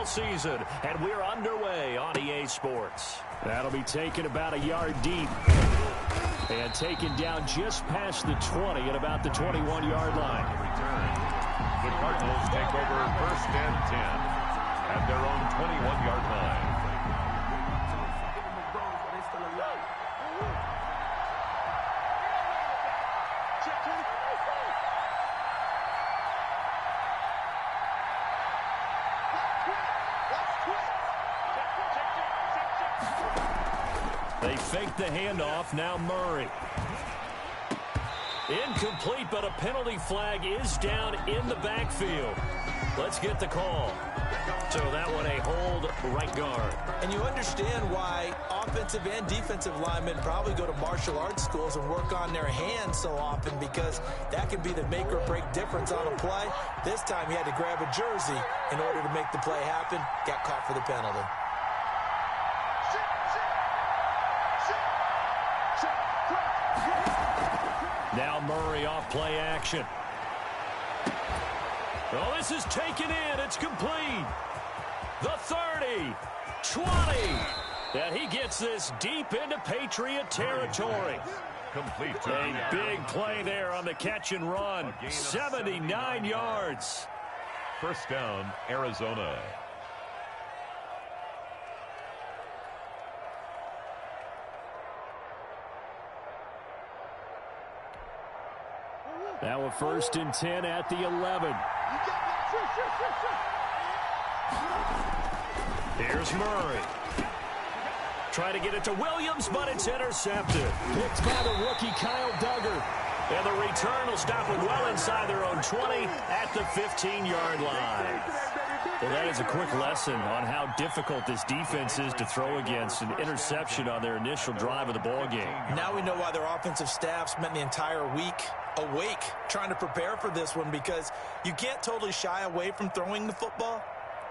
football season, and we're underway on EA Sports. That'll be taken about a yard deep and taken down just past the 20 at about the 21-yard line. The Cardinals take over 1st and 10 at their own 21-yard line. They fake the handoff. Now Murray. Incomplete, but a penalty flag is down in the backfield. Let's get the call. So that one a hold right guard. And you understand why offensive and defensive linemen probably go to martial arts schools and work on their hands so often, because that can be the make or break difference on a play. This time he had to grab a jersey in order to make the play happen. Got caught for the penalty. Now Murray off play action. Oh, this is taken in. It's complete. The 30, 20. And he gets this deep into Patriot territory. Complete. A big play there on the catch and run. 79 yards. 1st down, Arizona. Now a 1st and 10 at the 11. Here's Murray. Try to get it to Williams, but it's intercepted. Picked by the rookie Kyle Duggar. And the return will stop it well inside their own 20 at the 15-yard line. Well, that is a quick lesson on how difficult this defense is to throw against an interception on their initial drive of the ballgame. Now we know why their offensive staff spent the entire week awake trying to prepare for this one, because you can't totally shy away from throwing the football.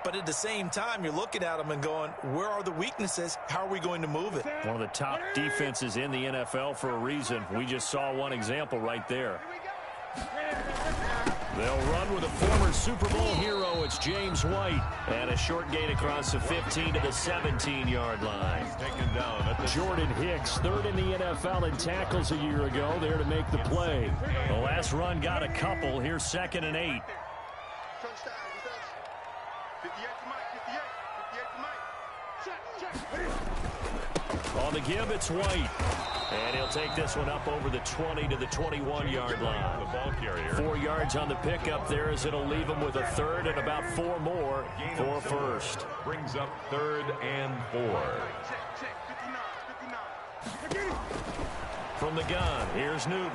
But at the same time, you're looking at them and going, where are the weaknesses? How are we going to move it? One of the top defenses in the NFL for a reason. We just saw one example right there. They'll run with a former Super Bowl hero. It's James White. And a short gain across the 15 to the 17-yard line. Taken down at the Jordan Hicks, 3rd in the NFL in tackles a year ago, there to make the play. The last run got a couple. Here's 2nd and 8. On the give, it's White. And he'll take this one up over the 20 to the 21-yard line. The ball carrier. 4 yards on the pickup there, as it'll leave him with a 3rd and about 4 more for 1st. Brings up 3rd and 4. From the gun, here's Newton.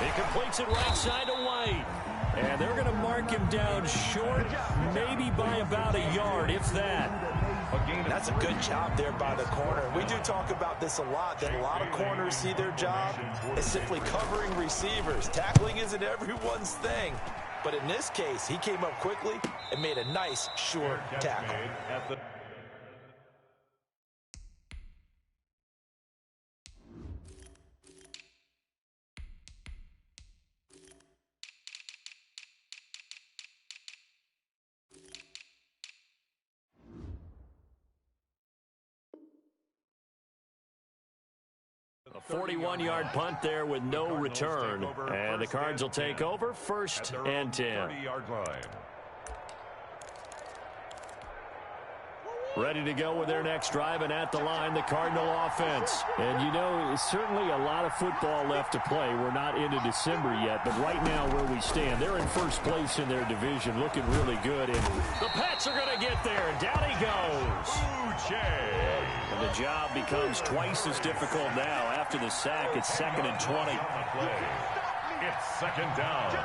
He completes it right side to White. And they're going to mark him down short, maybe by about a yard, if that. That's a good job there by the corner. We do talk about this a lot, that a lot of corners see their job as simply covering receivers. Tackling isn't everyone's thing. But in this case, he came up quickly and made a nice, short tackle. A 41-yard punt there with no return. And the Cards will take over 1st and 10. 30-yard line. Ready to go with their next drive, and at the line, the Cardinal offense. And you know, certainly a lot of football left to play. We're not into December yet, but right now where we stand, they're in 1st place in their division, looking really good. And the Pats are going to get there, and down he goes. And the job becomes twice as difficult now. After the sack, it's 2nd and 20. It's 2nd down.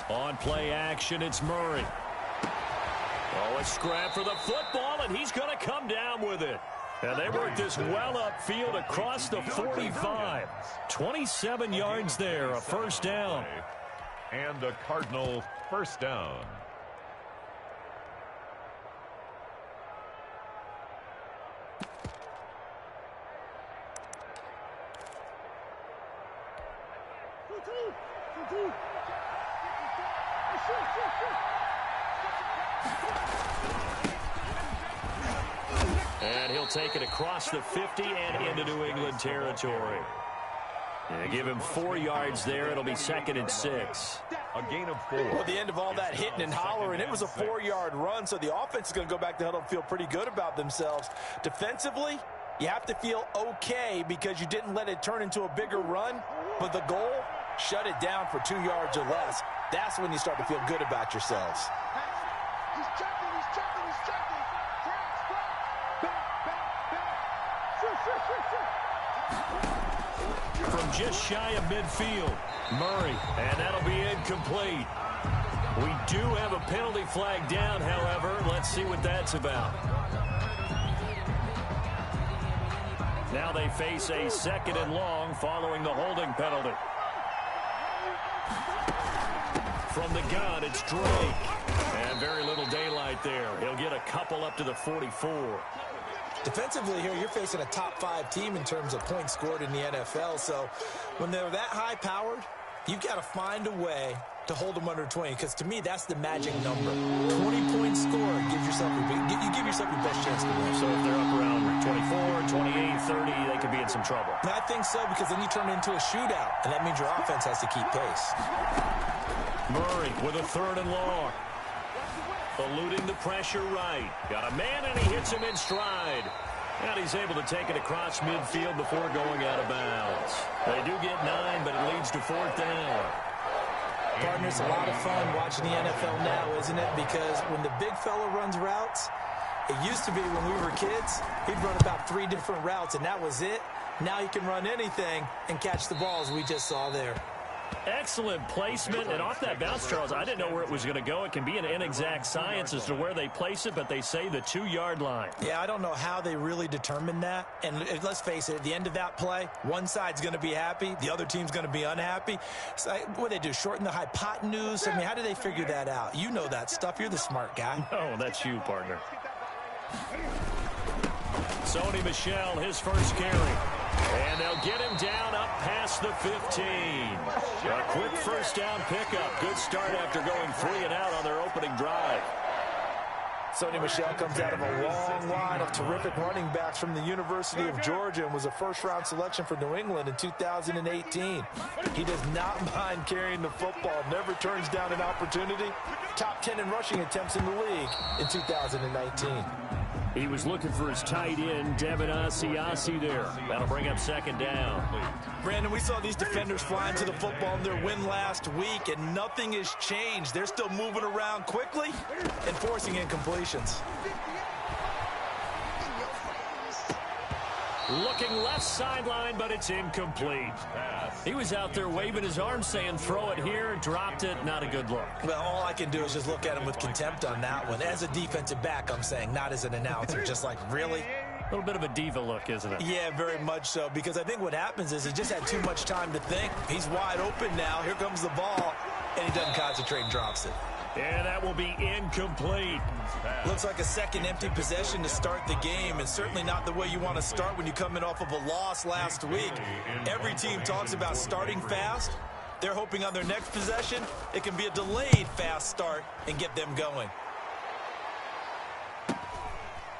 On play action, it's Murray. Oh, a scrap for the football, and he's going to come down with it. And they work this well upfield across the 45. 27 yards there, a 1st down. And a Cardinal 1st down. And he'll take it across the 50 and into New England territory. And give him 4 yards there. It'll be 2nd and 6. A gain of 4. Well, at the end of all that hitting and hollering, it was a 4-yard run, so the offense is going to go back to huddle and feel pretty good about themselves. Defensively, you have to feel okay because you didn't let it turn into a bigger run, but the goal, shut it down for 2 yards or less. That's when you start to feel good about yourselves. He's checking, he's checking, he's checking. From just shy of midfield, Murray, and that'll be incomplete. We do have a penalty flag down, however. Let's see what that's about. Now they face a 2nd and long following the holding penalty. From the gun, it's Drake. And very little daylight there. He'll get a couple up to the 44. Defensively here, you're facing a top 5 team in terms of points scored in the NFL. So when they're that high-powered, you've got to find a way to hold them under 20, because to me, that's the magic number. 20 points scored, you give yourself your best chance to win. So if they're up around 24, 28, 30, they could be in some trouble. And I think so, because then you turn it into a shootout, and that means your offense has to keep pace. Murray with a 3rd and long. Eluding the pressure right. Got a man, and he hits him in stride. And he's able to take it across midfield before going out of bounds. They do get 9, but it leads to 4th down. Partner, it's a lot of fun watching the NFL now, isn't it? Because when the big fella runs routes, it used to be when we were kids, he'd run about 3 different routes, and that was it. Now he can run anything and catch the balls we just saw there. Excellent placement, and off that bounce, Charles, I didn't know where it was going to go. It can be an inexact science as to where they place it, but they say the 2-yard line. Yeah, I don't know how they really determine that. And let's face it, at the end of that play, one side's going to be happy, the other team's going to be unhappy. So, what do they do, shorten the hypotenuse? I mean, how do they figure that out? You know that stuff. You're the smart guy. Oh, that's you, partner. Sony Michel, his first carry. And they'll get him down up past the 15. A quick first down pickup. Good start after going 3 and out on their opening drive. Sony Michel comes out of a long line of terrific running backs from the University of Georgia and was a first-round selection for New England in 2018. He does not mind carrying the football, never turns down an opportunity. Top 10 in rushing attempts in the league in 2019. He was looking for his tight end, Devin Asiasi there. That'll bring up 2nd down. Brandon, we saw these defenders flying to the football in their win last week, and nothing has changed. They're still moving around quickly and forcing incompletions. Looking left sideline, but it's incomplete. He was out there waving his arms saying, throw it here, dropped it, not a good look. Well, all I can do is just look at him with contempt on that one. As a defensive back, I'm saying, not as an announcer. Just like, really? A little bit of a diva look, isn't it? Yeah, very much so, because I think what happens is he just had too much time to think. He's wide open now. Here comes the ball, and he doesn't concentrate and drops it. Yeah, that will be incomplete. Looks like a second empty possession to start the game, and certainly not the way you want to start when you're coming off of a loss last week. Every team talks about starting fast. They're hoping on their next possession, it can be a delayed fast start and get them going.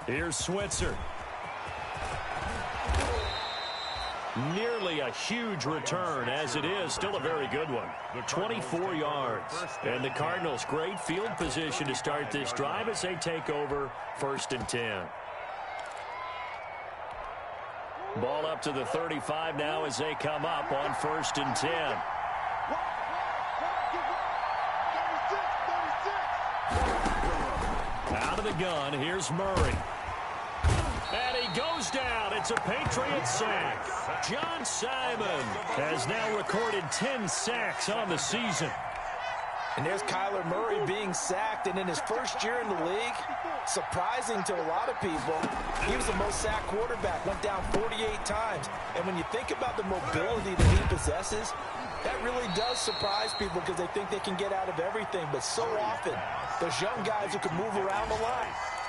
Here's Switzer. Nearly a huge return, as it is. Still a very good one. 24 yards. And the Cardinals, great field position to start this drive as they take over 1st and 10. Ball up to the 35 now as they come up on 1st and 10. Out of the gun, here's Murray. And he goes down. It's a Patriot sack. John Simon has now recorded 10 sacks on the season. And there's Kyler Murray being sacked, and in his first year in the league, surprising to a lot of people, he was the most sacked quarterback, went down 48 times. And when you think about the mobility that he possesses, that really does surprise people because they think they can get out of everything. But so often, those young guys who can move around a lot,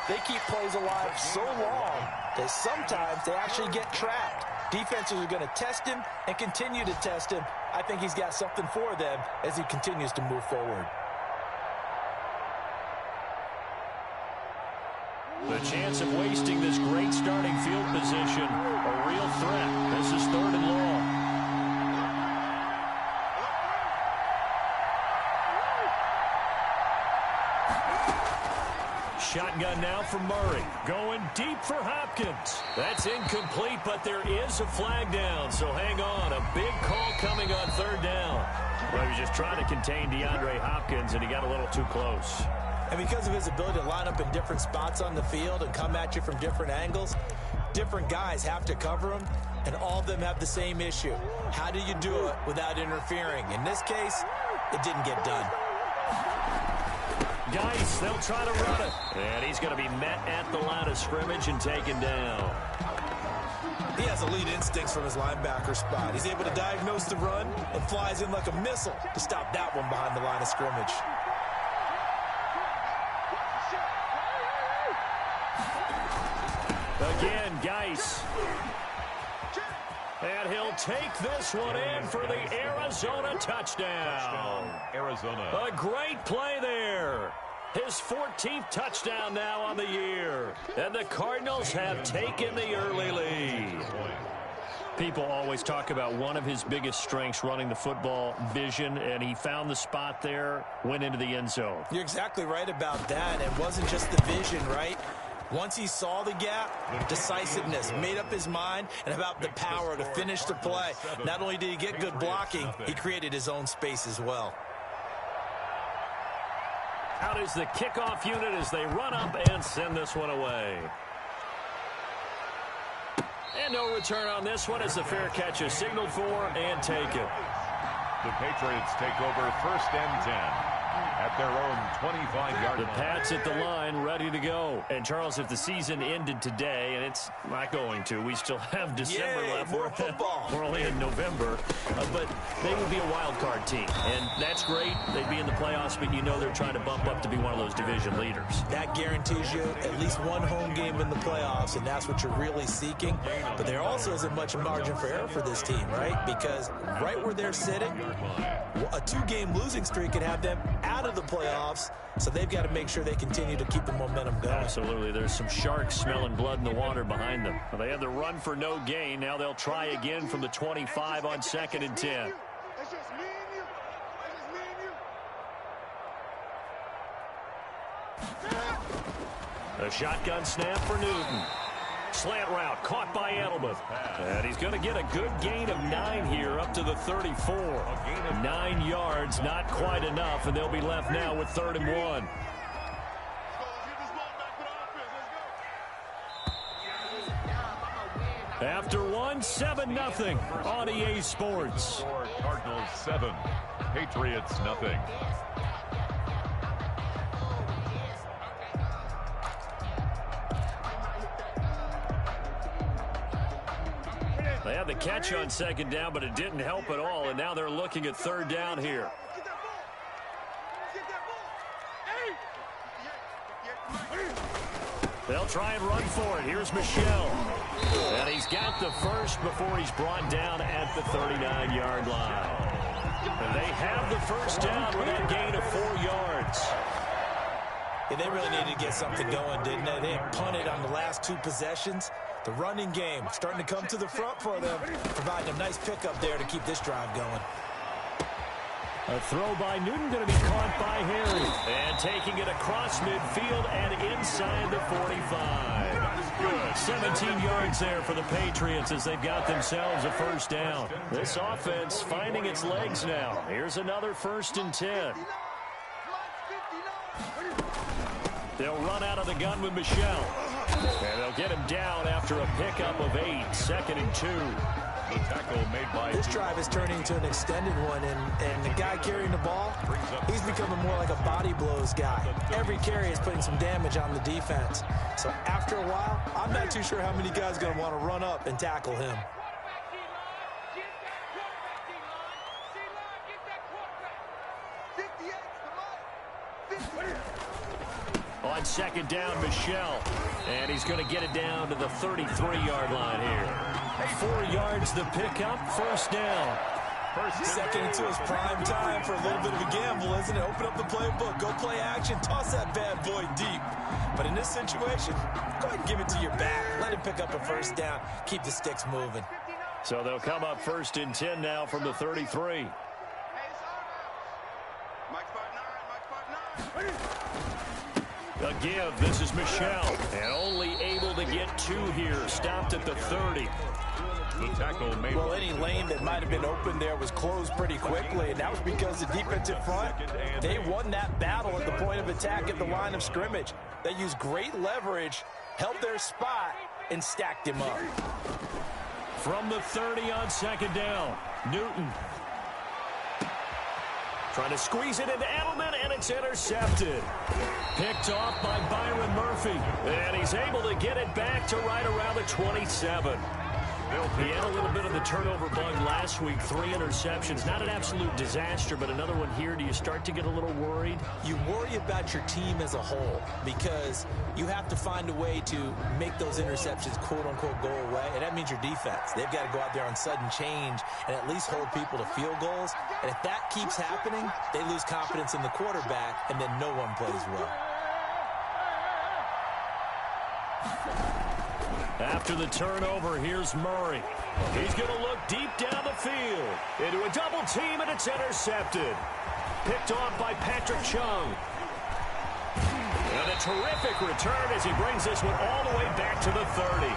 they keep plays alive so long that sometimes they actually get trapped. Defenses are going to test him and continue to test him. I think he's got something for them as he continues to move forward. The chance of wasting this great starting field position, a real threat. This is 3rd and long. Shotgun now for Murray. Going deep for Hopkins. That's incomplete, but there is a flag down, so hang on. A big call coming on 3rd down. Well, he was just trying to contain DeAndre Hopkins, and he got a little too close. And because of his ability to line up in different spots on the field and come at you from different angles, different guys have to cover him, and all of them have the same issue. How do you do it without interfering? In this case, it didn't get done. Geis, they'll try to run it. And he's going to be met at the line of scrimmage and taken down. He has elite instincts from his linebacker spot. He's able to diagnose the run and flies in like a missile to stop that one behind the line of scrimmage. Again, Geis. And he'll take this one in for the Arizona touchdown. Arizona. A great play there. His 14th touchdown now on the year. And the Cardinals have taken the early lead. People always talk about one of his biggest strengths, running the football, vision, and he found the spot there, went into the end zone. You're exactly right about that. It wasn't just the vision, right? Once he saw the gap, decisiveness, made up his mind, and about the power to finish the play. Not only did he get good blocking, he created his own space as well. Out is the kickoff unit as they run up and send this one away. And no return on this one as the fair catch is signaled for and taken. The Patriots take over 1st and 10. At their own 25-yard line. The Pats at the line, ready to go. And, Charles, if the season ended today, and it's not going to, we still have December left. More football. We're only in November. But they would be a wild card team. And that's great. They'd be in the playoffs, but you know they're trying to bump up to be one of those division leaders. That guarantees you at least one home game in the playoffs, and that's what you're really seeking. But there also isn't much margin for error for this team, right? Because right where they're sitting, a 2-game losing streak could have them out of the playoffs, so they've got to make sure they continue to keep the momentum going. Absolutely. There's some sharks smelling blood in the water behind them. They had the run for no gain. Now they'll try again from the 25 on 2nd and 10. It's just me and you. It's just me and you. A shotgun snap for Newton. Slant route caught by Edelman. And he's going to get a good gain of 9 here up to the 34. 9 yards, not quite enough, and they'll be left now with 3rd and 1. After one, 7-0 on EA Sports. Cardinals 7, Patriots 0. They had the catch on 2nd down, but it didn't help at all, and now they're looking at 3rd down here. They'll try and run for it. Here's Michel. And he's got the first before he's brought down at the 39-yard line. And they have the first down with that gain of 4 yards. Yeah, they really needed to get something going, didn't they? They had punted on the last 2 possessions. The running game starting to come to the front for them, providing a nice pickup there to keep this drive going. A throw by Newton going to be caught by Harry. And taking it across midfield and inside the 45. Good. 17 yards there for the Patriots as they've got themselves a first down. This offense finding its legs now. Here's another 1st and 10. They'll run out of the gun with Michel. And they'll get him down after a pickup of 8. 2nd and 2. The tackle made by this drive is turning into an extended one, and the guy carrying the ball, he's becoming more like a body blows guy. Every carry is putting some damage on the defense. So after a while, I'm not too sure how many guys are going to want to run up and tackle him. On 2nd down, Michel. And he's going to get it down to the 33-yard line here. 4 yards the pickup, first down. Second into his prime time for a little bit of a gamble, isn't it? Open up the playbook, go play action, toss that bad boy deep. But in this situation, go ahead and give it to your back. Let him pick up a first down. Keep the sticks moving. So they'll come up 1st and 10 now from the 33. A give. This is Michelle. And only able to get 2 here. Stopped at the 30. The tackle made. Well, any lane that might have been open there was closed pretty quickly, and that was because the defensive front, they won that battle at the point of attack at the line of scrimmage. They used great leverage, held their spot, and stacked him up. From the 30 on 2nd down, Newton. Trying to squeeze it into Edelman, and it's intercepted. Picked off by Byron Murphy. And he's able to get it back to right around the 27. He had a little bit of the turnover bug last week, 3 interceptions. Not an absolute disaster, but another one here. Do you start to get a little worried? You worry about your team as a whole because you have to find a way to make those interceptions, quote-unquote, go away, and that means your defense. They've got to go out there on sudden change and at least hold people to field goals. And if that keeps happening, they lose confidence in the quarterback, and then no one plays well. After the turnover, here's Murray. He's going to look deep down the field. Into a double team, and it's intercepted. Picked off by Patrick Chung. And a terrific return as he brings this one all the way back to the 30.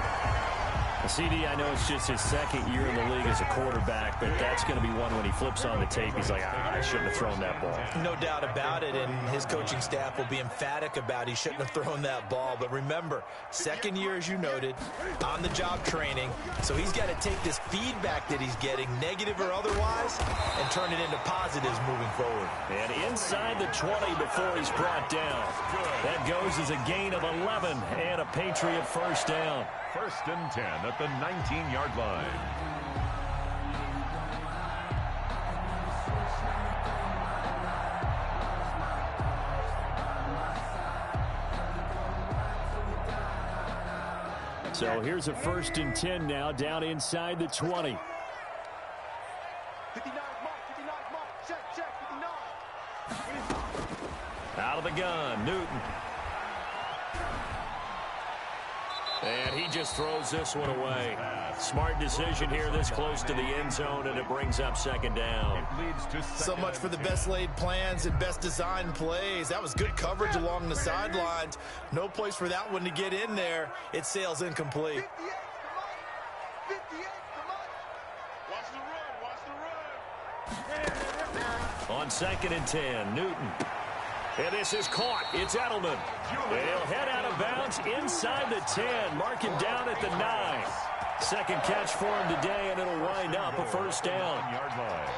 CD, I know it's just his 2nd year in the league as a quarterback, but that's going to be one when he flips on the tape. He's like, I shouldn't have thrown that ball. No doubt about it, and his coaching staff will be emphatic about he shouldn't have thrown that ball. But remember, 2nd year, as you noted, on-the-job training, so he's got to take this feedback that he's getting, negative or otherwise, and turn it into positives moving forward. And inside the 20 before he's brought down. That goes as a gain of 11 and a Patriot first down. 1st and 10 at the 19-yard line. So here's a 1st and 10 now down inside the 20. 59, mark, check, 59. Out of the gun, Newton. And he just throws this one away. Smart decision here this close to the end zone, and it brings up 2nd down. So much for the best laid plans and best designed plays. That was good coverage along the sidelines. No place for that one to get in there. It sails incomplete. 58, come on. Watch the run. On 2nd and 10, Newton. And this is caught. It's Edelman. They'll head out of bounds inside the 10. Mark him down at the 9. 2nd catch for him today, and it'll wind up a first down. 1-yard line.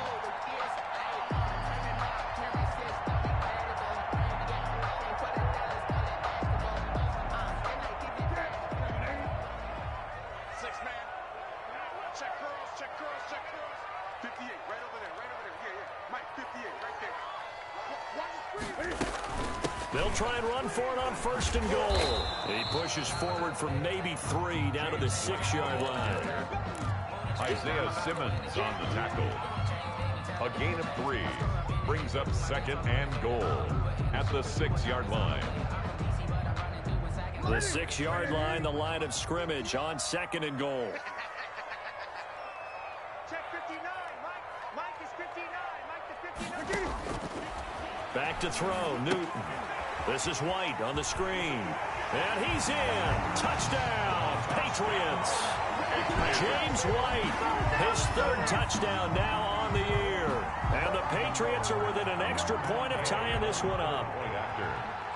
Check curls. 58, right over there. Yeah. Mike, 58, right there. They'll try and run for it on 1st and goal. He pushes forward for maybe 3 down to the 6-yard line. Isaiah Simmons on the tackle. A gain of 3. Brings up 2nd and goal at the 6-yard line. The 6-yard line, the line of scrimmage on 2nd and goal. Check 59, Mike is 59, Mike the 59. Back to throw, Newton. This is White on the screen. And he's in. Touchdown, Patriots. James White, his 3rd touchdown now on the year. And the Patriots are within an extra point of tying this one up.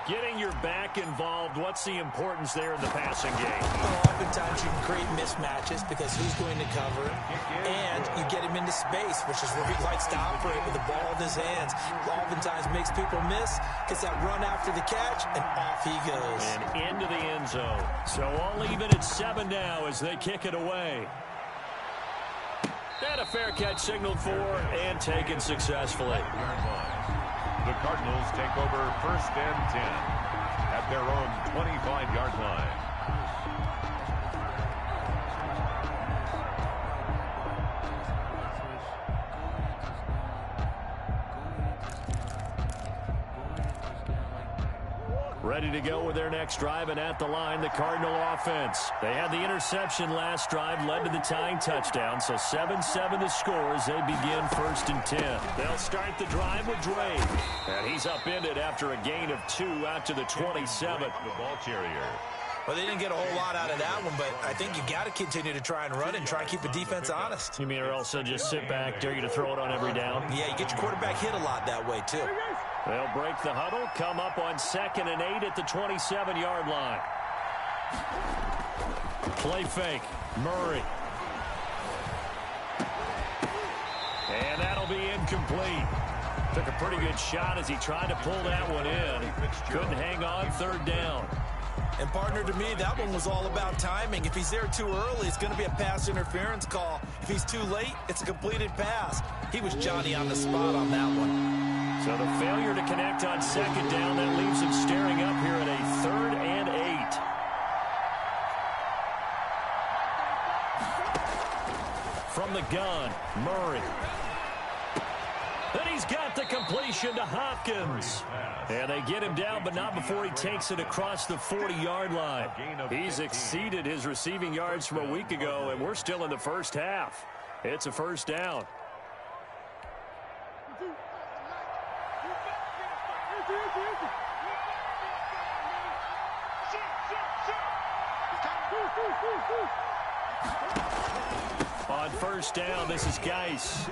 Getting your back involved, what's the importance there in the passing game? Well, oftentimes you can create mismatches because who's going to cover him, and you get him into space, which is where he likes to operate with the ball in his hands. Oftentimes makes people miss, gets that run after the catch, and off he goes. And into the end zone. So all even at 7 now as they kick it away. And a fair catch signaled for and taken successfully. The Cardinals take over 1st and 10 at their own 25-yard line. Ready to go with their next drive, and at the line, the Cardinal offense. They had the interception last drive, led to the tying touchdown, so 7-7 the score as they begin 1st and 10. They'll start the drive with Dre. And he's upended after a gain of 2 out to the 27. The ball carrier. Well, they didn't get a whole lot out of that one, but I think you got to continue to try and run and try and keep the defense honest. You mean or also just sit back, dare you to throw it on every down? Yeah, you get your quarterback hit a lot that way, too. They'll break the huddle, come up on 2nd and 8 at the 27-yard line. Play fake, Murray. And that'll be incomplete. Took a pretty good shot as he tried to pull that one in. Couldn't hang on, 3rd down. And, partner, to me, that one was all about timing. If he's there too early, it's going to be a pass interference call. If he's too late, it's a completed pass. He was Johnny on the spot on that one. So the failure to connect on 2nd down, that leaves him staring up here at a 3rd and 8. From the gun, Murray. Then he's got the completion to Hopkins. And they get him down, but not before he takes it across the 40-yard line. He's exceeded his receiving yards from a week ago, and we're still in the first half. It's a 1st down. On 1st down, this is Geis.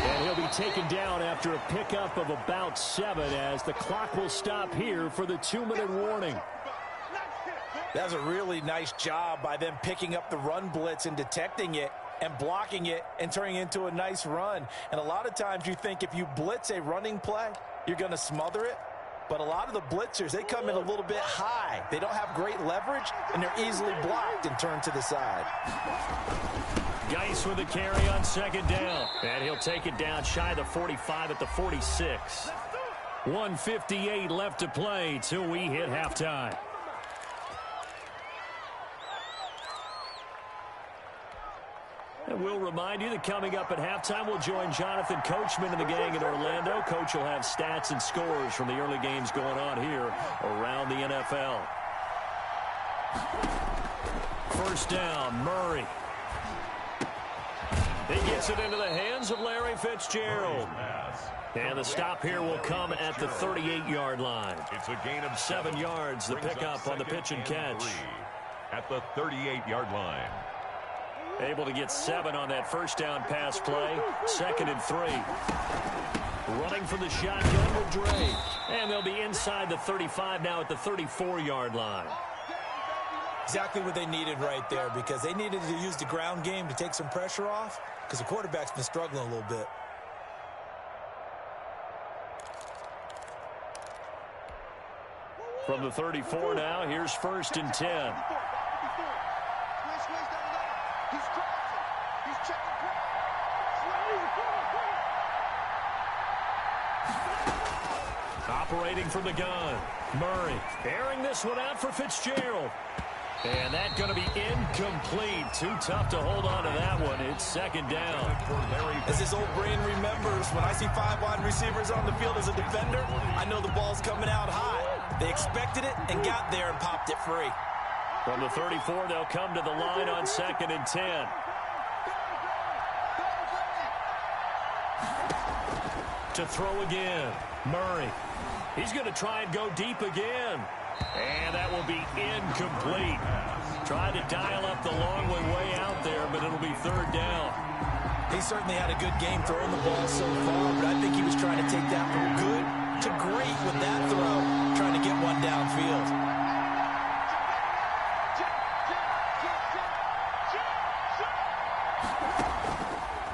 And he'll be taken down after a pickup of about 7 as the clock will stop here for the 2-minute warning. That's a really nice job by them picking up the run blitz and detecting it and blocking it and turning it into a nice run. And a lot of times you think if you blitz a running play, you're going to smother it. But a lot of the blitzers, they come in a little bit high. They don't have great leverage, and they're easily blocked and turned to the side. Geis with a carry on 2nd down. And he'll take it down shy of the 45 at the 46. 1:58 left to play till we hit halftime. And we'll remind you that coming up at halftime, we'll join Jonathan Coachman and the gang in Orlando. Coach will have stats and scores from the early games going on here around the NFL. 1st down, Murray. He gets it into the hands of Larry Fitzgerald. And the stop here will come at the 38-yard line. It's a gain of 7 yards, the pickup on the pitch and catch. At the 38-yard line. Able to get 7 on that 1st down pass play. 2nd and 3. Running from the shotgun with Dre. And they'll be inside the 35 now at the 34-yard line. Exactly what they needed right there, because they needed to use the ground game to take some pressure off, because the quarterback's been struggling a little bit. From the 34 now, here's 1st and 10. Operating from the gun, Murray airing this one out for Fitzgerald. And that's going to be incomplete. Too tough to hold on to that one. It's 2nd down. As his old brain remembers, when I see 5 wide receivers on the field as a defender, I know the ball's coming out high. They expected it and got there and popped it free. From the 34, they'll come to the line on 2nd and 10. To throw again, Murray. He's going to try and go deep again. And that will be incomplete. Tried to dial up the long way out there, but it'll be 3rd down. He certainly had a good game throwing the ball so far, but I think he was trying to take that from good to great with that throw, trying to get one downfield.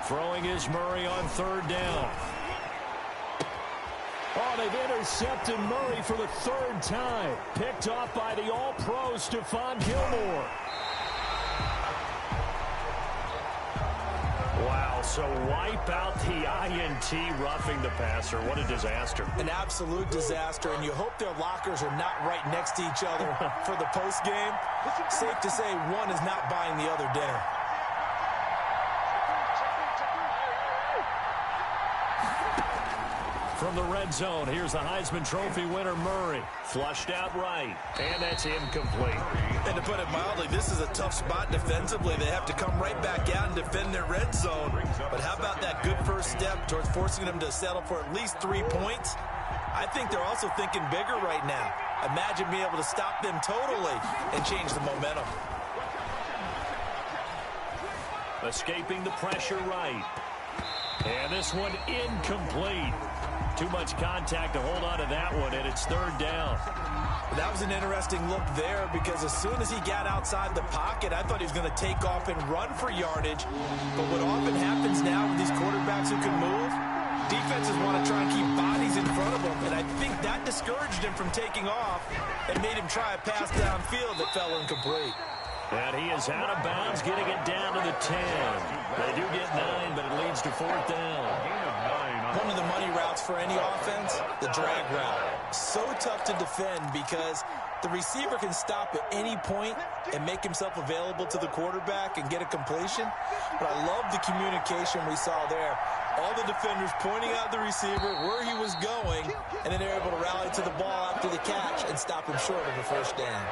Throwing is Murray on 3rd down. Oh, they've intercepted Murray for the 3rd time. Picked off by the All-Pro Stephon Gilmore. Wow, so wipe out the INT roughing the passer. What a disaster. An absolute disaster, and you hope their lockers are not right next to each other for the postgame. Safe to say one is not buying the other dinner. From the red zone, here's the Heisman Trophy winner, Murray. Flushed out right, and that's incomplete. And to put it mildly, this is a tough spot defensively. They have to come right back out and defend their red zone. But how about that good first step towards forcing them to settle for at least 3 points? I think they're also thinking bigger right now. Imagine being able to stop them totally and change the momentum. Escaping the pressure right. And this one incomplete. Too much contact to hold on to that one, and it's third down. That was an interesting look there because as soon as he got outside the pocket, I thought he was going to take off and run for yardage. But what often happens now with these quarterbacks who can move, defenses want to try and keep bodies in front of them, and I think that discouraged him from taking off and made him try a pass downfield that fell incomplete. And he is out of bounds, getting it down to the 10. They do get 9, but it leads to fourth down. One of the money routes for any offense, the drag route. So tough to defend because the receiver can stop at any point and make himself available to the quarterback and get a completion. But I love the communication we saw there. All the defenders pointing out the receiver where he was going, and then they're able to rally to the ball after the catch and stop him short of the first down.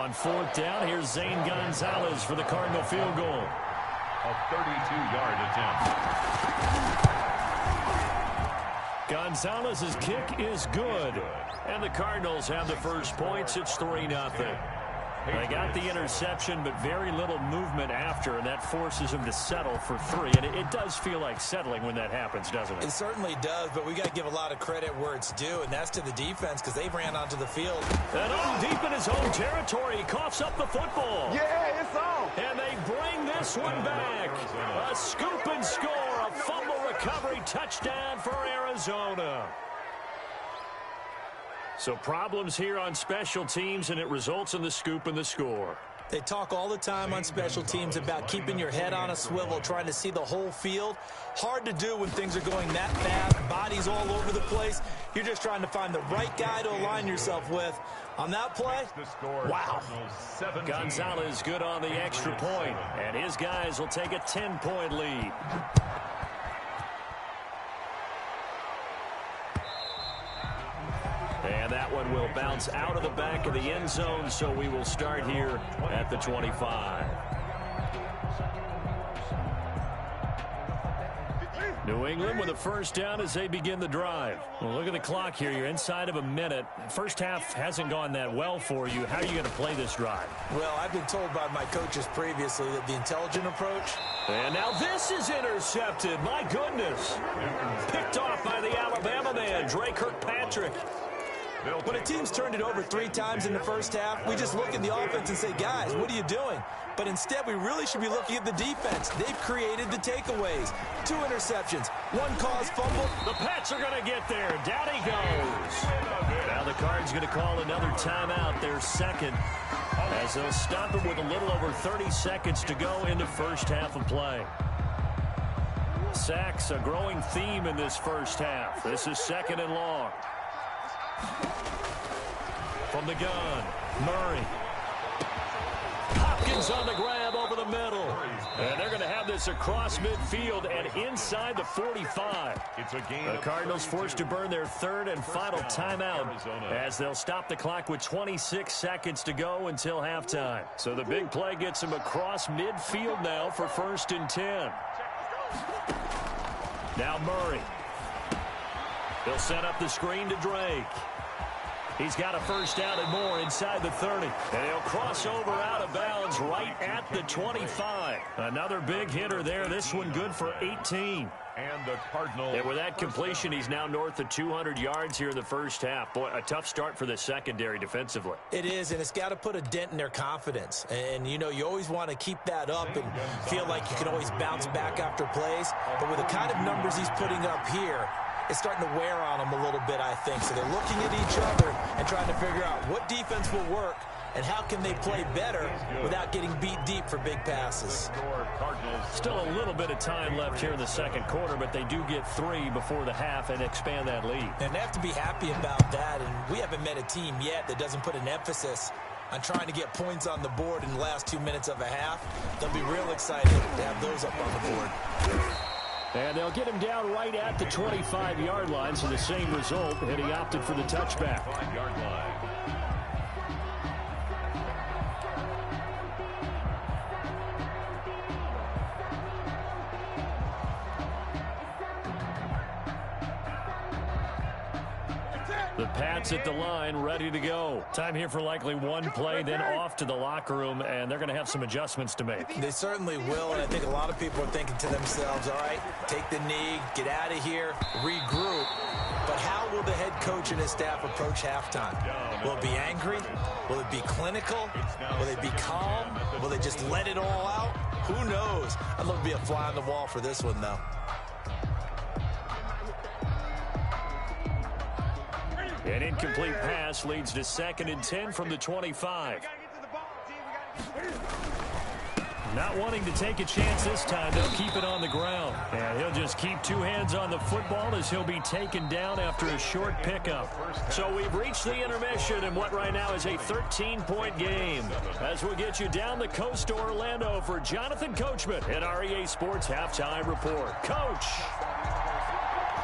On fourth down, here's Zane Gonzalez for the Cardinal field goal. A 32-yard attempt. Gonzalez's kick is good. And the Cardinals have the first points. It's 3-0. They got the interception, but very little movement after, and that forces them to settle for 3. And it does feel like settling when that happens, doesn't it? It certainly does, but we got to give a lot of credit where it's due, and that's to the defense because they ran onto the field. And deep in his own territory, he coughs up the football. Yeah, it's on. And they bring this one back. A scoop and score, a fumble recovery touchdown for Arizona. So problems here on special teams, and it results in the scoop and the score. They talk all the time on special teams about keeping your head on a swivel, trying to see the whole field. Hard to do when things are going that fast, bodies all over the place. You're just trying to find the right guy to align yourself with. On that play, wow. Gonzalez good on the extra point, and his guys will take a 10-point lead. And that one will bounce out of the back of the end zone, so we will start here at the 25. New England with a first down as they begin the drive. Well, look at the clock here. You're inside of a minute. First half hasn't gone that well for you. How are you going to play this drive? Well, I've been told by my coaches previously that the intelligent approach. And now this is intercepted. My goodness. Picked off by the Alabama man, Dre Kirkpatrick. When a team's turned it over 3 times in the first half, we just look at the offense and say, guys, what are you doing? But instead, we really should be looking at the defense. They've created the takeaways. 2 interceptions, 1 caused fumble. The Pats are going to get there. Down he goes. Now the Cards going to call another timeout, their second, as they'll stop it with a little over 30 seconds to go into first half of play. Sacks, a growing theme in this first half. This is 2nd and long. From the gun, Murray. Hopkins on the grab over the middle. And they're going to have this across midfield and inside the 45. The Cardinals forced to burn their 3rd and final timeout as they'll stop the clock with 26 seconds to go until halftime. So the big play gets them across midfield now for 1st and 10. Now Murray. He'll set up the screen to Drake. He's got a first down and more inside the 30. And he'll cross over out of bounds right at the 25. Another big hitter there. This one good for 18. And the Cardinals. And with that completion, he's now north of 200 yards here in the first half. Boy, a tough start for the secondary defensively. It is, and it's got to put a dent in their confidence. And, you know, you always want to keep that up and feel like you can always bounce back after plays. But with the kind of numbers he's putting up here, it's starting to wear on them a little bit, I think. So they're looking at each other and trying to figure out what defense will work and how can they play better without getting beat deep for big passes. Still a little bit of time left here in the second quarter, but they do get 3 before the half and expand that lead. And they have to be happy about that, and we haven't met a team yet that doesn't put an emphasis on trying to get points on the board in the last 2 minutes of a half. They'll be real excited to have those up on the board. And they'll get him down right at the 25-yard line, so the same result, and he opted for the touchback. 5-yard line. The Pats at the line, ready to go. Time here for likely one play, then off to the locker room, and they're going to have some adjustments to make. They certainly will, and I think a lot of people are thinking to themselves, all right, take the knee, get out of here, regroup. But how will the head coach and his staff approach halftime? Will it be angry? Will it be clinical? Will they be calm? Will they just let it all out? Who knows? I'd love to be a fly on the wall for this one, though. An incomplete pass leads to 2nd and 10 from the 25. Not wanting to take a chance this time, they'll keep it on the ground. And he'll just keep two hands on the football as he'll be taken down after a short pickup. So we've reached the intermission in what right now is a 13-point game. As we'll get you down the coast to Orlando for Jonathan Coachman at REA Sports Halftime Report. Coach!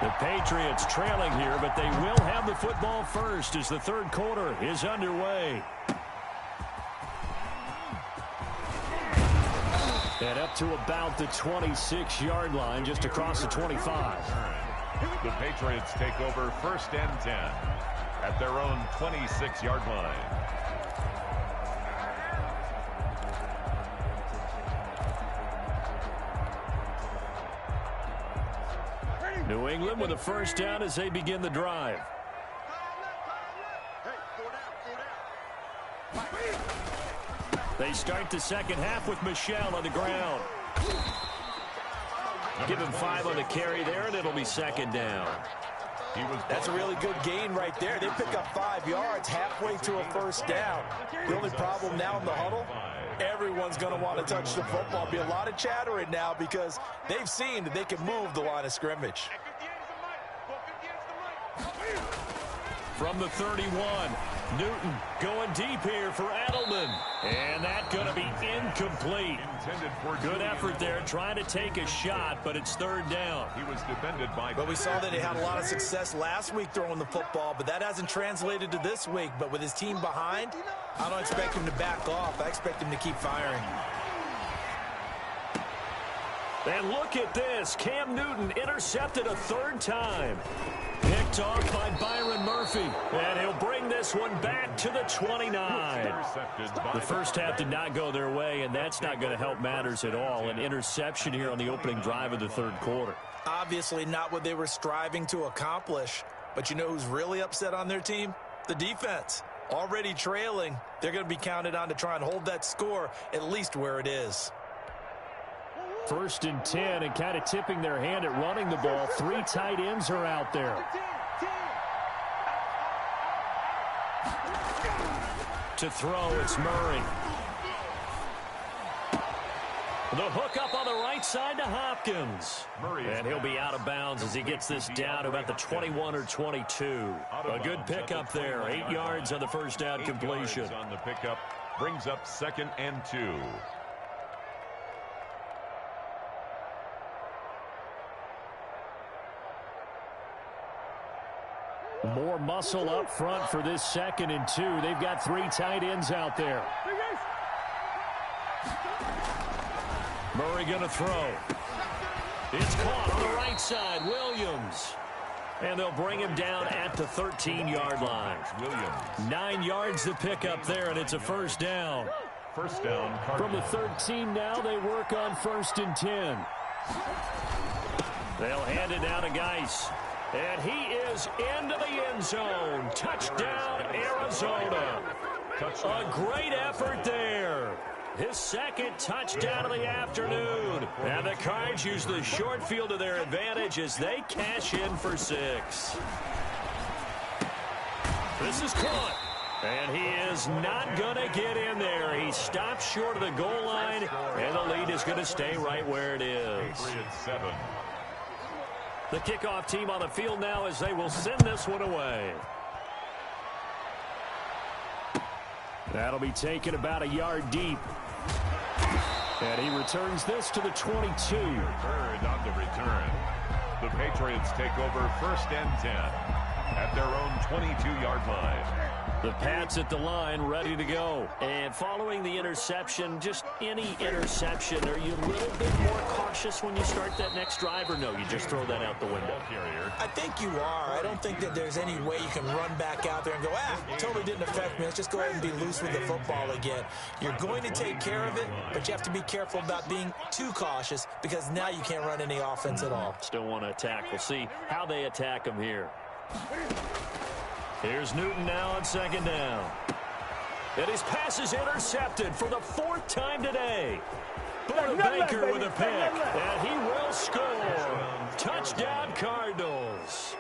The Patriots trailing here, but they will have the football first as the third quarter is underway. And up to about the 26-yard line, just across the 25. The Patriots take over 1st and 10 at their own 26-yard line. New England with a first down as they begin the drive. They start the second half with Michel on the ground. Give him 5 on the carry there, and it'll be 2nd down. That's a really good gain right there. They pick up 5 yards halfway to a first down. The only problem now in the huddle, everyone's going to want to touch the football. Be a lot of chattering now because they've seen that they can move the line of scrimmage. From the 31, Newton going deep here for Edelman. And that's going to be incomplete. Good effort there trying to take a shot, but it's 3rd down. He was defended by... But we saw that he had a lot of success last week throwing the football, but that hasn't translated to this week. But with his team behind, I don't expect him to back off. I expect him to keep firing. And look at this. Cam Newton intercepted a 3rd time. Picked off by Byron Murphy. And he'll bring this one back to the 29. The first half did not go their way, and that's not going to help matters at all. An interception here on the opening drive of the 3rd quarter. Obviously not what they were striving to accomplish. But you know who's really upset on their team? The defense. Already trailing. They're going to be counted on to try and hold that score at least where it is. 1st and 10, and kind of tipping their hand at running the ball. 3 tight ends are out there. To throw, it's Murray. The hook up on the right side to Hopkins. And he'll be out of bounds as he gets this down to about the 21 or 22. A good pickup there. 8 yards on the first down completion. On the pickup brings up 2nd and 2. More muscle up front for this 2nd and 2. They've got 3 tight ends out there. Murray going to throw. It's caught on the right side. Williams. And they'll bring him down at the 13-yard line. Williams. 9 yards to pick up there, and it's a first down. First down, From the 13 now, they work on 1st and 10. They'll hand it down to Geis. And he is into the end zone. Touchdown, Arizona. A great effort there. His 2nd touchdown of the afternoon. And the Cards use the short field to their advantage as they cash in for 6. This is caught. And he is not going to get in there. He stops short of the goal line, and the lead is going to stay right where it is. 7. The kickoff team on the field now as they will send this one away. That'll be taken about a yard deep. And he returns this to the 22. Third on the return. The Patriots take over 1st and 10 at their own 22-yard line. The Pats at the line, ready to go. And following the interception, just any interception, are you a little bit more cautious when you start that next drive, or no, you just throw that out the window? I think you are. I don't think that there's any way you can run back out there and go, totally didn't affect me. Let's just go ahead and be loose with the football again. You're going to take care of it, but you have to be careful about being too cautious because now you can't run any offense at all. Still want to attack. We'll see how they attack him here. Here's Newton now on 2nd down. And his pass is intercepted for the 4th time today. Buda Baker with a pick, and he will score. Touchdown, Cardinals.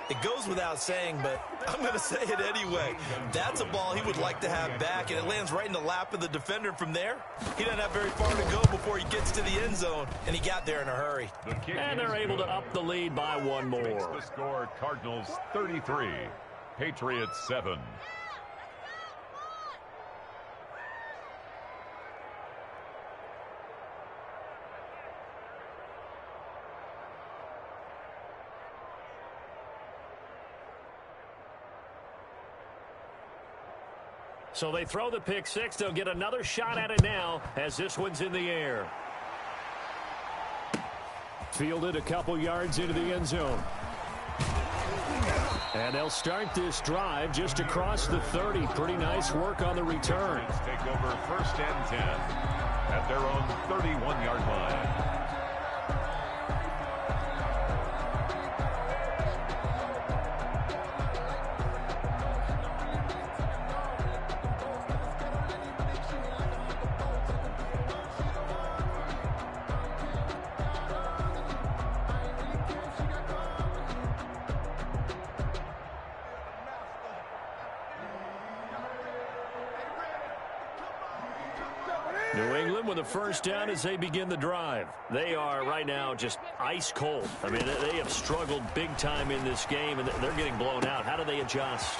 It goes without saying, but I'm going to say it anyway. That's a ball he would like to have back, and it lands right in the lap of the defender from there. He doesn't have very far to go before he gets to the end zone, and he got there in a hurry. And they're able to up the lead by one more. The score, Cardinals 33, Patriots 7. So they throw the pick six. They'll get another shot at it now as this one's in the air. Fielded a couple yards into the end zone. And they'll start this drive just across the 30. Pretty nice work on the return. Take over 1st and 10 at their own 31-yard line. New England with a 1st down as they begin the drive. They are right now just ice cold. I mean, they have struggled big time in this game, and they're getting blown out. How do they adjust?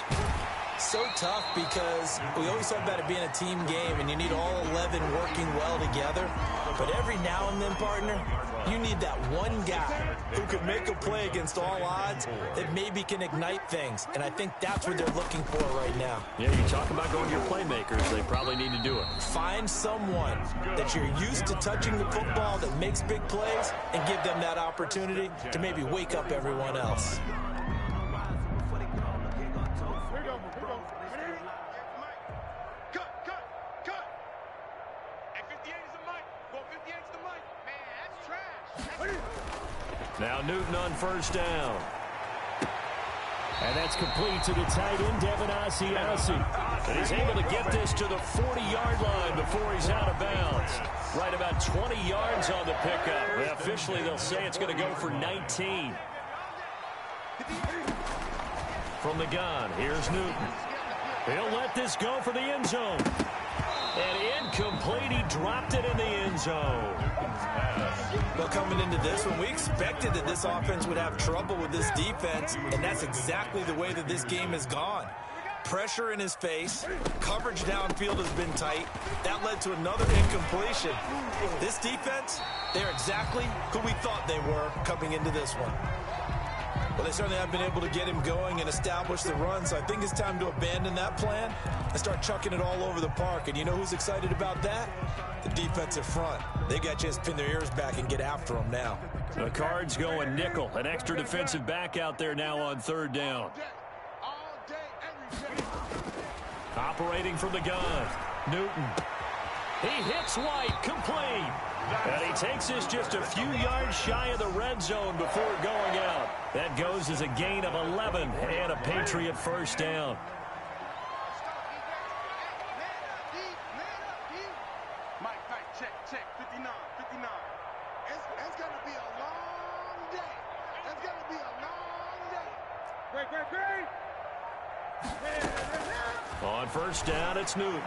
So tough because we always talk about it being a team game, and you need all 11 working well together. But every now and then, partner, you need that one guy who can make a play against all odds that maybe can ignite things. And I think that's what they're looking for right now. Yeah, you talk about going to your playmakers. They probably need to do it. Find someone that you're used to touching the football that makes big plays and give them that opportunity to maybe wake up everyone else. Now Newton on 1st down. And that's complete to the tight end, Devin Asiasi. And he's able to get this to the 40-yard line before he's out of bounds. Right about 20 yards on the pickup. Well, officially, they'll say it's going to go for 19. From the gun, here's Newton. He'll let this go for the end zone. And incomplete, he dropped it in the end zone. Well, coming into this one, we expected that this offense would have trouble with this defense, and that's exactly the way that this game has gone. Pressure in his face, coverage downfield has been tight. That led to another incompletion. This defense, they're exactly who we thought they were coming into this one. Well, they certainly have been able to get him going and establish the run, so I think it's time to abandon that plan and start chucking it all over the park. And you know who's excited about that? The defensive front. They got a chance to pin their ears back and get after them now. The Cards going nickel. An extra defensive back out there now on 3rd down. Operating from the gun. Newton. He hits White. Complete. And he takes this just a few yards shy of the red zone before going out. That goes as a gain of 11 and a Patriot 1st down. Check, 59. It's going to be a long day. It's going to be a long day. Great. On 1st down, it's Newton.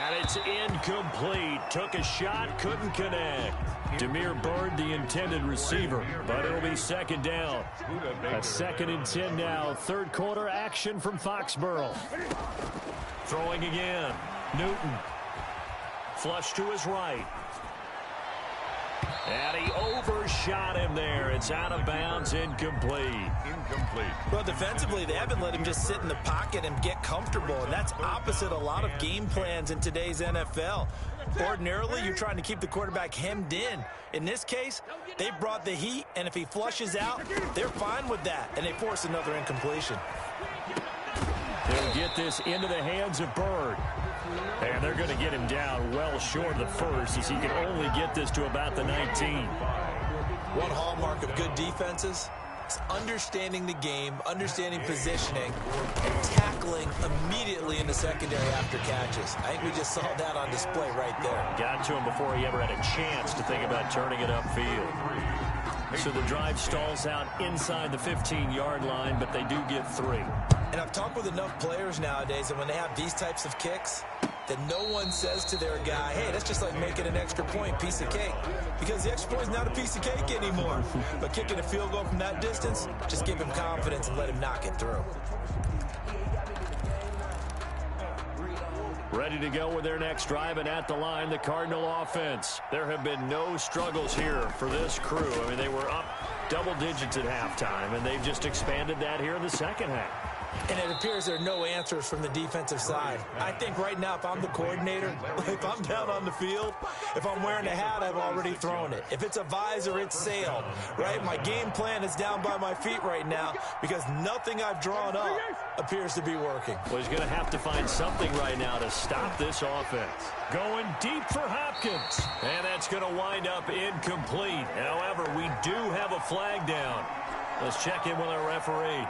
And it's incomplete. Took a shot, couldn't connect. Demir Bird, the intended receiver, but it'll be 2nd down. A 2nd and 10 now. 3rd quarter action from Foxborough. Throwing again. Newton. Flush to his right. And he overshot him there. It's out of bounds, incomplete. Well, defensively, they haven't let him just sit in the pocket and get comfortable, and that's opposite a lot of game plans in today's NFL. Ordinarily, you're trying to keep the quarterback hemmed in. In this case, they brought the heat, and if he flushes out, they're fine with that, and they force another incompletion. They'll get this into the hands of Bird. And they're going to get him down well short of the first, as he can only get this to about the 19. One hallmark of good defenses is understanding the game, understanding positioning, and tackling immediately in the secondary after catches. I think we just saw that on display right there. Got to him before he ever had a chance to think about turning it upfield. So the drive stalls out inside the 15-yard line, but they do get 3. And I've talked with enough players nowadays that when they have these types of kicks, that no one says to their guy, hey, that's just like making an extra point, piece of cake. Because the extra point is not a piece of cake anymore. But kicking a field goal from that distance, just give him confidence and let him knock it through. Ready to go with their next drive, and at the line, the Cardinal offense. There have been no struggles here for this crew. I mean, they were up double digits at halftime, and they've just expanded that here in the second half. And it appears there are no answers from the defensive side. I think right now, if I'm the coordinator, if I'm down on the field, if I'm wearing a hat, I've already thrown it. If it's a visor, it's sailed, right? My game plan is down by my feet right now because nothing I've drawn up appears to be working. Well, he's going to have to find something right now to stop this offense. Going deep for Hopkins. And that's going to wind up incomplete. However, we do have a flag down. Let's check in with our referee.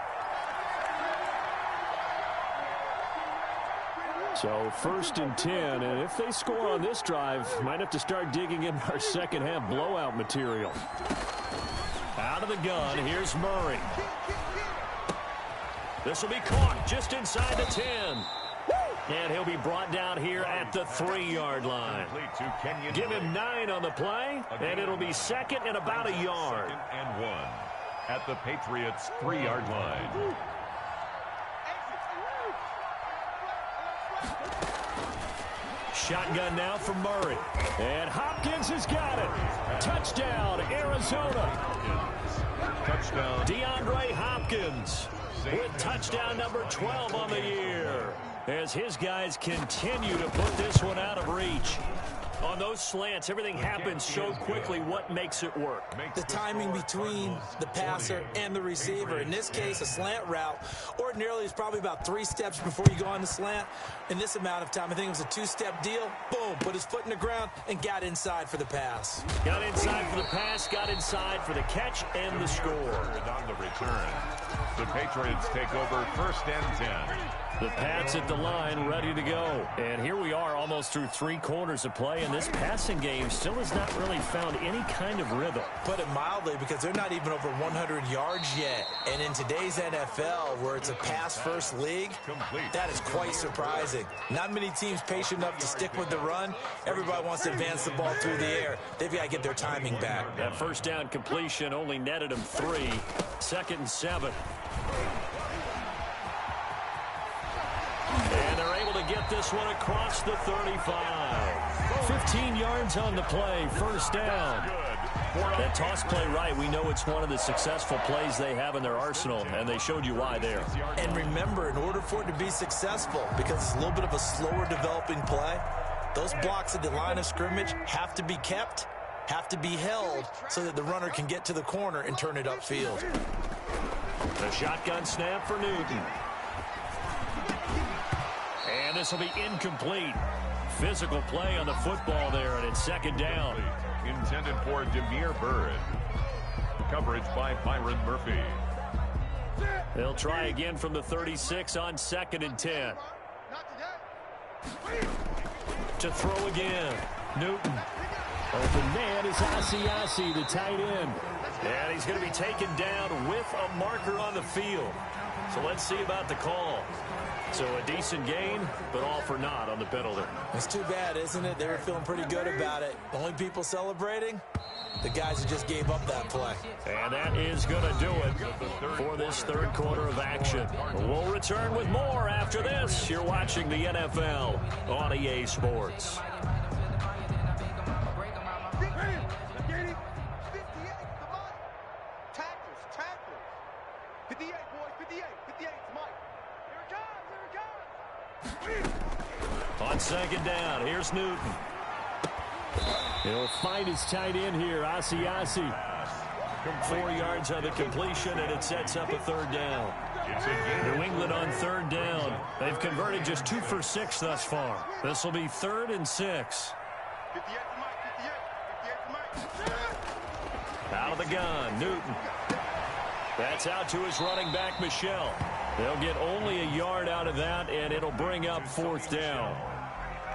So 1st and 10, and if they score on this drive, might have to start digging in our second half blowout material. Out of the gun, here's Murray. This will be caught just inside the 10. And he'll be brought down here at the 3-yard line. Give him 9 on the play, and it'll be second and about a yard. And 1 at the Patriots' 3-yard line. Shotgun now from Murray. And Hopkins has got it. Touchdown, Arizona. Touchdown. DeAndre Hopkins with touchdown number 12 on the year. As his guys continue to put this one out of reach. On those slants, everything happens so quickly. What makes it work? The timing between the passer and the receiver. In this case, a slant route ordinarily is probably about 3 steps before you go on the slant. In this amount of time, I think it was a 2-step deal. Boom, put his foot in the ground and got inside for the pass. Got inside for the pass, got inside for the catch and the score. On the return, the Patriots take over 1st and 10. The Pats at the line, ready to go. And here we are almost through 3 quarters of play, and this passing game still has not really found any kind of rhythm. Put it mildly, because they're not even over 100 yards yet. And in today's NFL, where it's a pass-first league, that is quite surprising. Not many teams patient enough to stick with the run. Everybody wants to advance the ball through the air. They've got to get their timing back. That first down completion only netted them 3. 2nd and 7. And they're able to get this one across the 35. 15 yards on the play, 1st down. That toss play right, we know it's one of the successful plays they have in their arsenal, and they showed you why there. And remember, in order for it to be successful, because it's a little bit of a slower developing play, those blocks at the line of scrimmage have to be kept, have to be held, so that the runner can get to the corner and turn it upfield. The shotgun snap for Newton. And this will be incomplete. Physical play on the football there, and it's 2nd down. Intended for Demir Bird. Coverage by Byron Murphy. They'll try again from the 36 on 2nd and 10. To throw again. Newton. Open man is Asiasi, the tight end. And he's going to be taken down with a marker on the field. So let's see about the call. So a decent gain, but all for naught on the penalty. It's too bad, isn't it? They were feeling pretty good about it. The only people celebrating, the guys who just gave up that play. And that is going to do it for this 3rd quarter of action. We'll return with more after this. You're watching the NFL on EA Sports. On second down, here's Newton. He'll find his tight end here, Asiasi. 4 yards on the completion, and it sets up a third down. New England on third down. They've converted just 2 for 6 thus far. This will be 3rd and 6. Out of the gun, Newton. That's out to his running back, Michelle. They'll get only a yard out of that, and it'll bring up 4th down.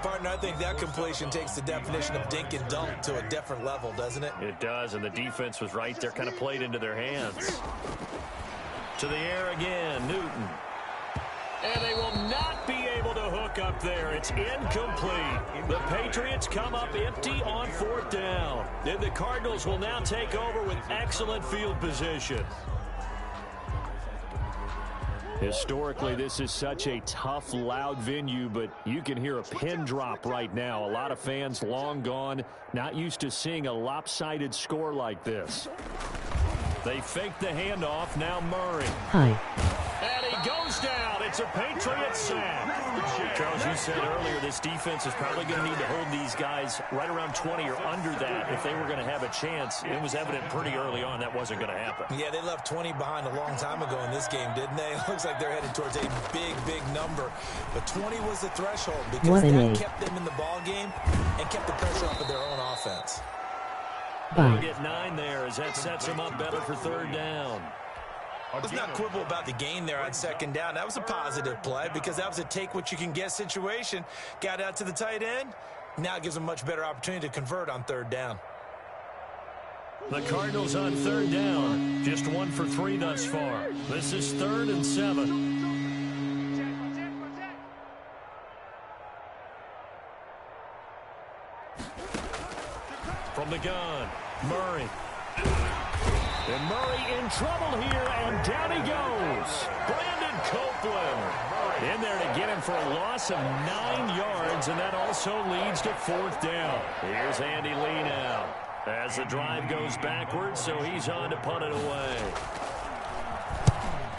Partner, I think that completion takes the definition of dink and dunk to a different level, doesn't it? It does, and the defense was right there, kind of played into their hands. To the air again, Newton. And they will not be able to hook up there. It's incomplete. The Patriots come up empty on 4th down. And the Cardinals will now take over with excellent field position. Historically, this is such a tough, loud venue, but you can hear a pin drop right now. A lot of fans long gone, not used to seeing a lopsided score like this. They fake the handoff, now Murray. Hi. And he goes down. It's a Patriot sack. Charles, you said earlier this defense is probably going to need to hold these guys right around 20 or under that if they were going to have a chance. It was evident pretty early on that wasn't going to happen. Yeah, they left 20 behind a long time ago in this game, didn't they? It looks like they're headed towards a big, big number. But 20 was the threshold because that kept them in the ball game and kept the pressure off of their own offense. They'll get 9 there as that sets them up better for 3rd down. Let's not quibble about the gain there on 2nd down. That was a positive play because that was a take-what-you-can-get situation. Got out to the tight end. Now it gives them a much better opportunity to convert on 3rd down. The Cardinals on 3rd down. Just 1 for 3 thus far. This is 3rd and 7. From the gun, Murray. And Murray in trouble here, and down he goes. Brandon Copeland in there to get him for a loss of 9 yards, and that also leads to 4th down. Here's Andy Lee now as the drive goes backwards, so he's on to punt it away.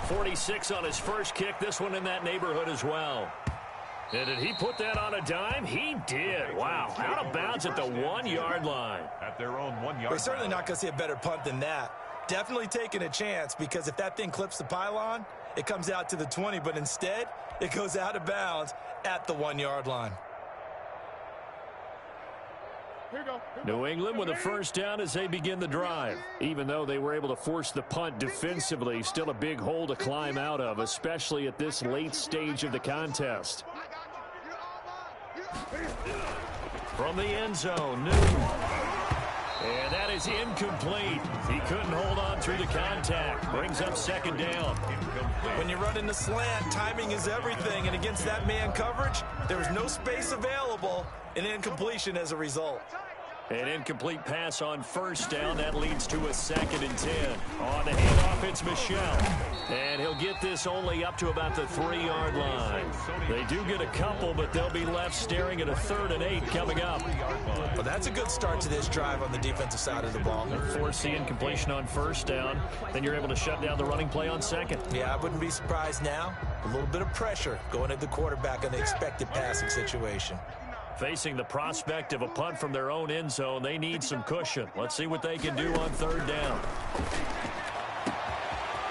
46 on his first kick, this one in that neighborhood as well. And did he put that on a dime? He did. Wow. Out of bounds at the 1-yard line. At their own 1 yard. We're certainly not going to see a better punt than that. Definitely taking a chance because if that thing clips the pylon, it comes out to the 20. But instead, it goes out of bounds at the 1-yard line. New England with a 1st down as they begin the drive. Even though they were able to force the punt defensively, still a big hole to climb out of, especially at this late stage of the contest. From the end zone, Newton. And that is incomplete. He couldn't hold on through the contact. Brings up 2nd down. When you run in the slant, timing is everything. And against that man coverage, there was no space available. An incompletion as a result. An incomplete pass on 1st down. That leads to a 2nd and 10. On the handoff, it's Michelle. And he'll get this only up to about the 3-yard line. They do get a couple, but they'll be left staring at a 3rd and 8 coming up. Well, that's a good start to this drive on the defensive side of the ball. Force the incompletion on 1st down. Then you're able to shut down the running play on 2nd. Yeah, I wouldn't be surprised now. A little bit of pressure going at the quarterback in the expected passing situation. Facing the prospect of a punt from their own end zone, they need some cushion. Let's see what they can do on 3rd down.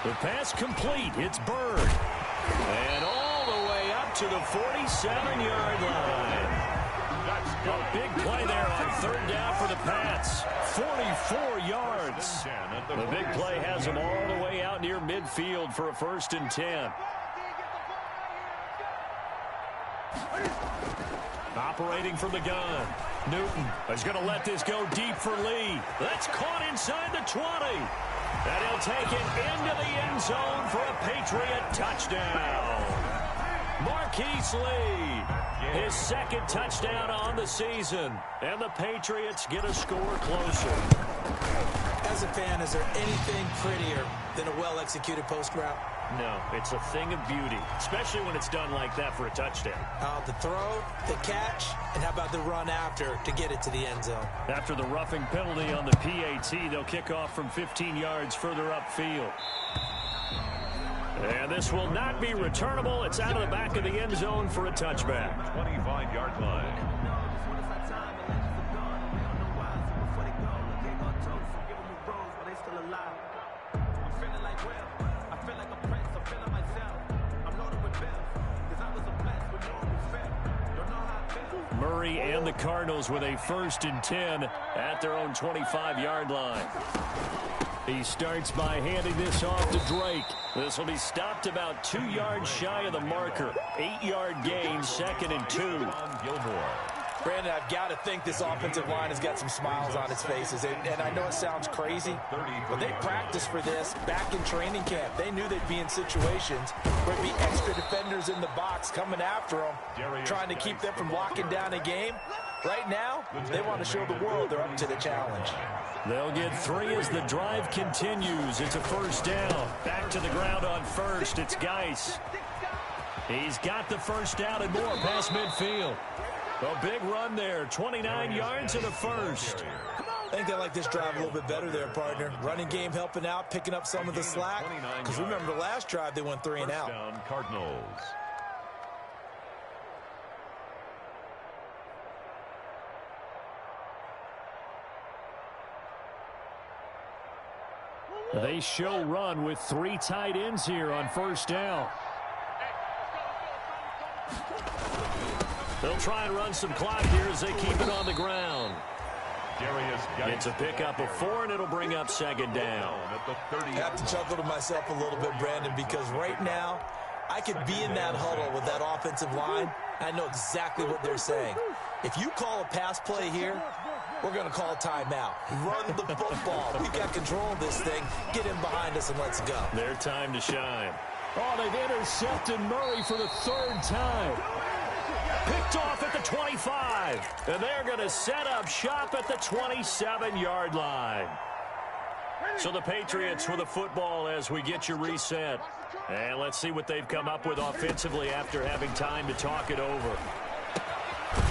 The pass complete. It's Bird. And all the way up to the 47-yard line. A big play there on 3rd down for the Pats. 44 yards. The big play has them all the way out near midfield for a 1st and 10. Operating from the gun. Newton is going to let this go deep for Lee. That's caught inside the 20. And he'll take it into the end zone for a Patriot touchdown. Marquise Lee, his 2nd touchdown on the season. And the Patriots get a score closer. As a fan, is there anything prettier than a well-executed post route? No, it's a thing of beauty, especially when it's done like that for a touchdown. The throw, the catch, and how about the run after to get it to the end zone? After the roughing penalty on the PAT, they'll kick off from 15 yards further upfield. And this will not be returnable. It's out of the back of the end zone for a touchback. 25-yard line. Murray and the Cardinals with a 1st and 10 at their own 25-yard line. He starts by handing this off to Drake. This will be stopped about 2 yards shy of the marker. 8-yard gain, 2nd and 2. Gilmore. Brandon, I've got to think this offensive line has got some smiles on its faces. And I know it sounds crazy, but they practiced for this back in training camp. They knew they'd be in situations where there'd be extra defenders in the box coming after them, trying to keep them from locking down a game. Right now, they want to show the world they're up to the challenge. They'll get 3 as the drive continues. It's a 1st down. Back to the ground on 1st. It's Geis. He's got the 1st down and more past midfield. A big run there. 29 yards and a 1st. I think they like this drive a little bit better there, partner. Running game helping out, picking up some of the slack. Because remember the last drive, they went 3 and out. Down, Cardinals. They show run with 3 tight ends here on 1st down. They'll try and run some clock here as they keep it on the ground. It's a pickup of 4, and it'll bring up 2nd down. I have to chuckle to myself a little bit, Brandon, because right now I could be in that huddle with that offensive line. I know exactly what they're saying. If you call a pass play here, we're going to call a timeout. Run the football. We got control of this thing. Get him behind us and let's go. Their time to shine. Oh, they've intercepted Murray for the 3rd time. Picked off at the 25. And they're going to set up shop at the 27-yard line. So the Patriots with the football as we get you reset. And let's see what they've come up with offensively after having time to talk it over.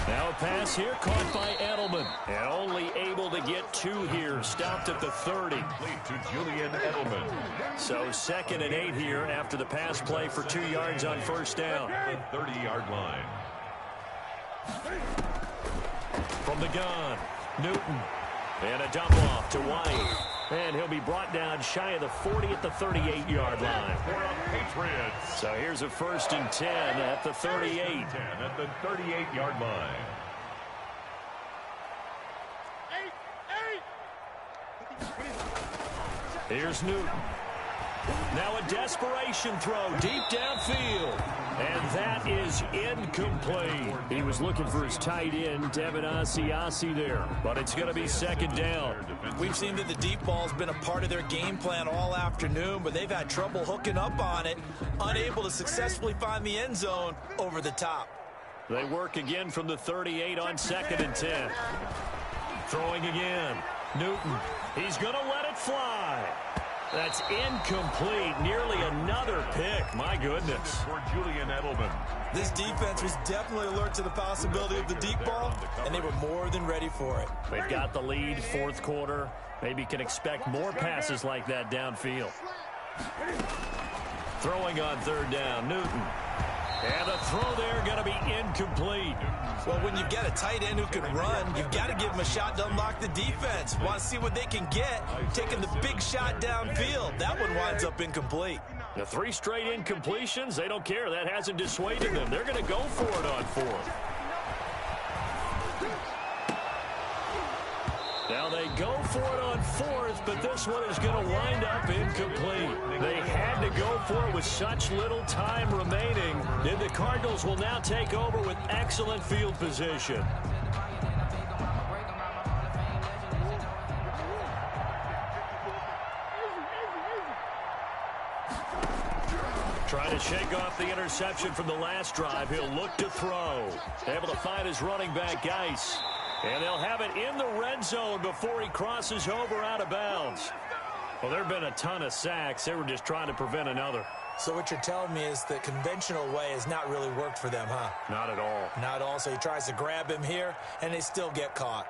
Now a pass here caught by Edelman. And only able to get 2 here. Stopped at the 30. To Julian Edelman. So 2nd and 8 here after the pass play for 2 yards on 1st down. 30-yard line. From the gun, Newton. And a dump off to White. And he'll be brought down shy of the 40 at the 38-yard line. Patriots. So here's a 1st and 10 at the 38. 10 at the 38-yard line. Here's Newton. Now a desperation throw deep downfield. And that is incomplete. He was looking for his tight end, Devin Asiasi there. But it's going to be 2nd down. We've seen that the deep ball's been a part of their game plan all afternoon, but they've had trouble hooking up on it, unable to successfully find the end zone over the top. They work again from the 38 on 2nd and 10. Throwing again. Newton. He's going to let it fly. That's incomplete. Nearly another pick. My goodness. For Julian Edelman. This defense was definitely alert to the possibility of the deep ball, and they were more than ready for it. They've got the lead, 4th quarter. Maybe can expect more passes like that downfield. Throwing on 3rd down, Newton. And the throw there going to be incomplete. Well, when you've got a tight end who can run, you've got to give him a shot to unlock the defense. Want to see what they can get, taking the big shot downfield. That one winds up incomplete. The 3 straight incompletions, they don't care. That hasn't dissuaded them. They're going to go for it on 4th. Now they go for it on 4th, but this one is going to wind up incomplete. They had to go for it with such little time remaining. And the Cardinals will now take over with excellent field position. Trying to shake off the interception from the last drive. He'll look to throw. Able to find his running back, Geis. And they'll have it in the red zone before he crosses over out of bounds. Well, there have been a ton of sacks. They were just trying to prevent another. So what you're telling me is the conventional way has not really worked for them, huh? Not at all. Not at all. So he tries to grab him here, and they still get caught.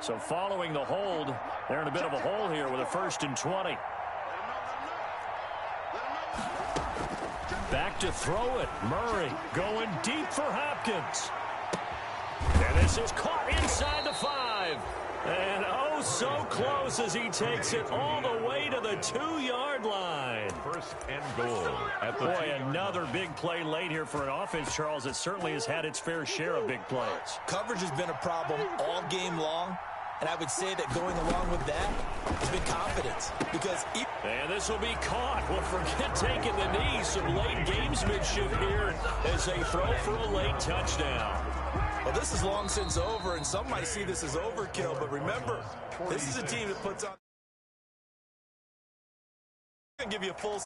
So following the hold, they're in a bit of a hole here with a 1st and 20. back to throw it. Murray going deep for Hopkins. And this is caught inside the 5. And oh, so close as he takes it all the way to the 2-yard line. First and goal at the Boy, another big play late here for an offense, Charles, that certainly has had its fair share of big plays. Coverage has been a problem all game long. And I would say that going along with that has been confidence. Because and this will be caught. Well, forget taking the knee. Some late gamesmanship here as they throw for a late touchdown. Well, this is long since over, and some might see this as overkill. But remember, this is a team that puts on... I'm going to give you a full...